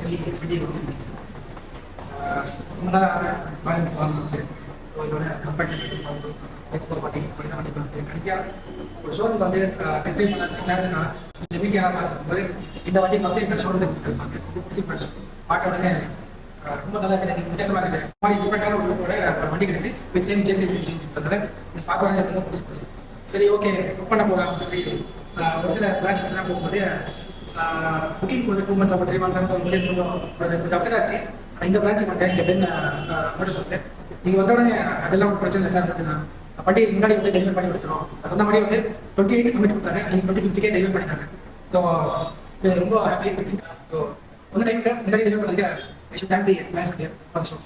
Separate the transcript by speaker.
Speaker 1: Finally வண்டி ரொம்ப நாள் ஆசை பேலன்ஸ் வாங்கணும்ட்டு. ஸோ இதோட கம்பேக்ட் பார்த்து எக்ஸ்போ 40 இப்படி தான் வண்டி பார்த்து கடைசியாக ஒரு ஷோரூம் வந்து டெஸ்ட் ட்ரைவ் பண்ண கிளாஸ்னா இந்த வீக்கெல்லாம் பார்க்கும்போது இந்த வண்டி ஃபஸ்ட் டைம் ஷோரூம் பார்த்து ரொம்ப பிடிச்சி போயிடுச்சு. பார்க்க உடனே ரொம்ப நல்லா இருக்குது, வித்தியாசமாக இருக்குது. மாதிரி டிஃப்ரெண்டான ஒரு லுக்கோட ஒரு வண்டி கிடையாது வித் சேம் ஜேசிஎஸ் இன்ஜின்றதால பார்க்க உடனே ரொம்ப பிடிச்சி போச்சு. சரி ஓகே புக் பண்ண போகலாம் சொல்லி ஒரு சில பிரான்ச்சஸ்லாம் போகும்போது புக்கிங் கொண்டு 2 months 3 months சொல்லும்போது கொஞ்சம் அப்செட் ஆச்சு. இந்த பிரான்ச்சு மட்டும் இங்கே பெண் மட்டும் சொல்லிட்டு நீங்கள் வந்த உடனே அதெல்லாம் ஒரு பிரச்சனை இல்லை சார். நான் வண்டி முன்னாடி வந்து டெலிவரி பண்ணி கொடுத்துருவோம். சொன்ன மாதிரி வந்து 28 கமிட் கொடுத்தாங்க, இன்னைக்கு 2050 டெலிவரி பண்ணிட்டாங்க. ஸோ ரொம்ப ஹாப்பி. ஸோ சொன்ன டைமுக்கு முன்னாடி டெலிவரி பண்ணுறதுக்கு I should thank the management for show.